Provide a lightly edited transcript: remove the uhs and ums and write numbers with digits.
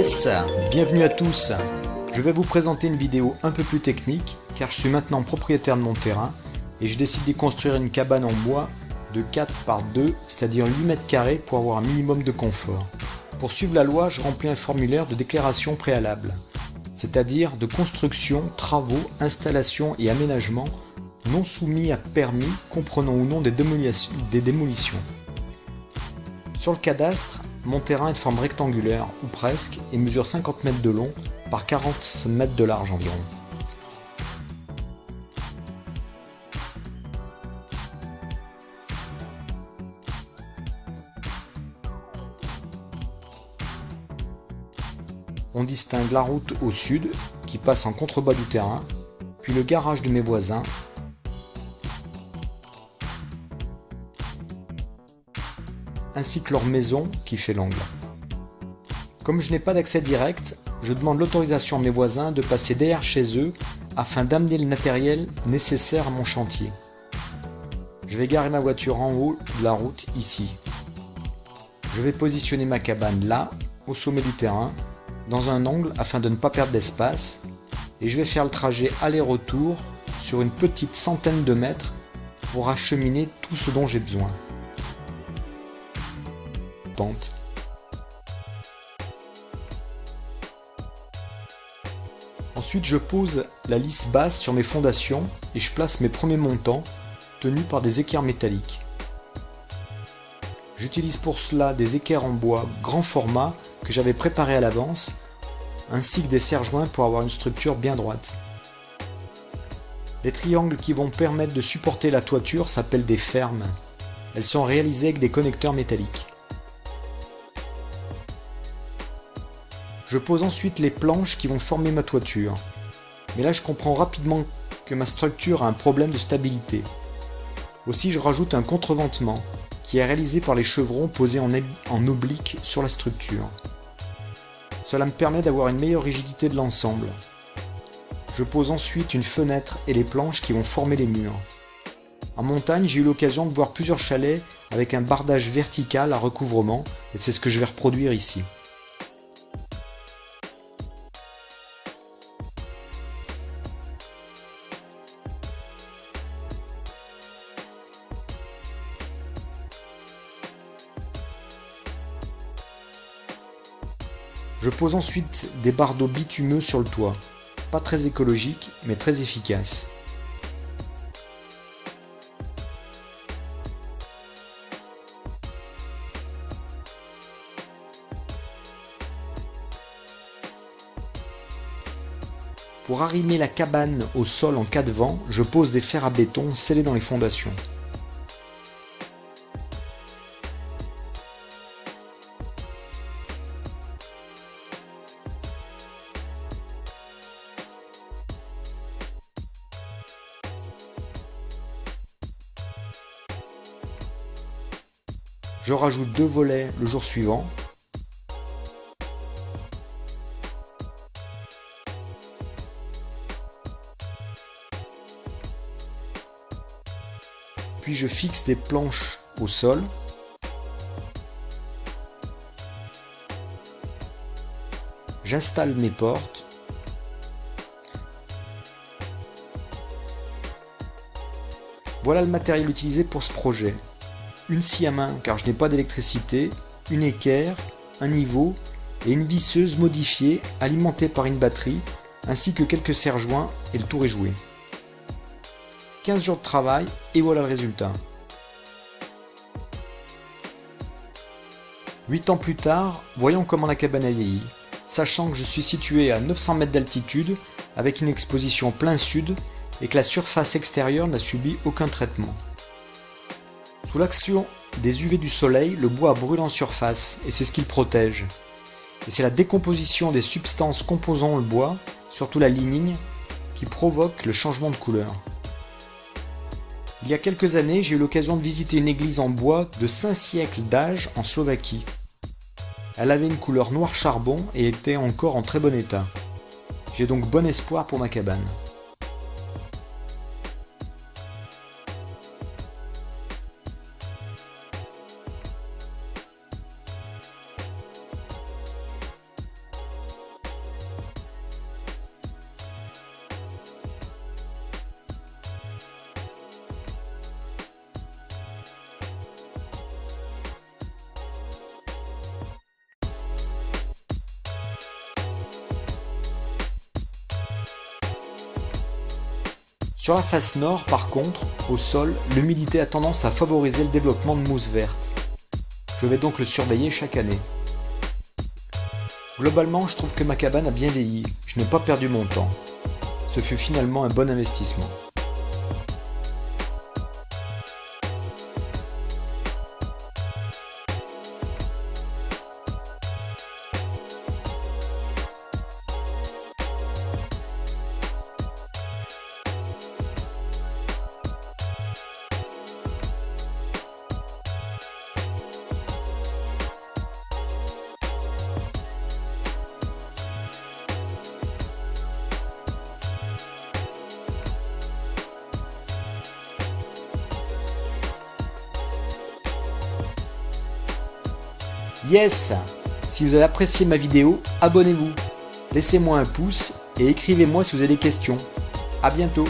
Yes, bienvenue à tous. Je vais vous présenter une vidéo un peu plus technique car je suis maintenant propriétaire de mon terrain et je décide d'y construire une cabane en bois de 4 par 2, c'est-à-dire 8 mètres carrés pour avoir un minimum de confort. Pour suivre la loi, je remplis un formulaire de déclaration préalable, c'est-à-dire de construction, travaux, installation et aménagement non soumis à permis comprenant ou non des démolitions. Sur le cadastre, mon terrain est de forme rectangulaire, ou presque, et mesure 50 mètres de long par 40 mètres de large environ. On distingue la route au sud, qui passe en contrebas du terrain, puis le garage de mes voisins, ainsi que leur maison qui fait l'angle. Comme je n'ai pas d'accès direct, je demande l'autorisation à mes voisins de passer derrière chez eux afin d'amener le matériel nécessaire à mon chantier. Je vais garer ma voiture en haut de la route ici. Je vais positionner ma cabane là, au sommet du terrain, dans un angle afin de ne pas perdre d'espace, et je vais faire le trajet aller-retour sur une petite centaine de mètres pour acheminer tout ce dont j'ai besoin. Ensuite, je pose la lisse basse sur mes fondations et je place mes premiers montants tenus par des équerres métalliques. J'utilise pour cela des équerres en bois grand format que j'avais préparé à l'avance, ainsi que des serre-joints pour avoir une structure bien droite. Les triangles qui vont permettre de supporter la toiture s'appellent des fermes. Elles sont réalisées avec des connecteurs métalliques. Je pose ensuite les planches qui vont former ma toiture. Mais là je comprends rapidement que ma structure a un problème de stabilité. Aussi je rajoute un contreventement qui est réalisé par les chevrons posés en oblique sur la structure. Cela me permet d'avoir une meilleure rigidité de l'ensemble. Je pose ensuite une fenêtre et les planches qui vont former les murs. En montagne, j'ai eu l'occasion de voir plusieurs chalets avec un bardage vertical à recouvrement et c'est ce que je vais reproduire ici. Je pose ensuite des bardeaux bitumeux sur le toit, pas très écologique mais très efficace. Pour arrimer la cabane au sol en cas de vent, je pose des fers à béton scellés dans les fondations. Je rajoute 2 volets le jour suivant. Puis je fixe des planches au sol. J'installe mes portes. Voilà le matériel utilisé pour ce projet. Une scie à main car je n'ai pas d'électricité, une équerre, un niveau et une visseuse modifiée alimentée par une batterie ainsi que quelques serre-joints et le tour est joué. 15 jours de travail et voilà le résultat. 8 ans plus tard, voyons comment la cabane a vieilli, sachant que je suis situé à 900 mètres d'altitude avec une exposition plein sud et que la surface extérieure n'a subi aucun traitement. Sous l'action des UV du soleil, le bois brûle en surface et c'est ce qu'il protège. Et c'est la décomposition des substances composant le bois, surtout la lignine, qui provoque le changement de couleur. Il y a quelques années, j'ai eu l'occasion de visiter une église en bois de 5 siècles d'âge en Slovaquie. Elle avait une couleur noir charbon et était encore en très bon état. J'ai donc bon espoir pour ma cabane. Sur la face nord, par contre, au sol, l'humidité a tendance à favoriser le développement de mousse verte. Je vais donc le surveiller chaque année. Globalement, je trouve que ma cabane a bien vieilli, je n'ai pas perdu mon temps. Ce fut finalement un bon investissement. Yes! Si vous avez apprécié ma vidéo, abonnez-vous, laissez-moi un pouce et écrivez-moi si vous avez des questions. A bientôt!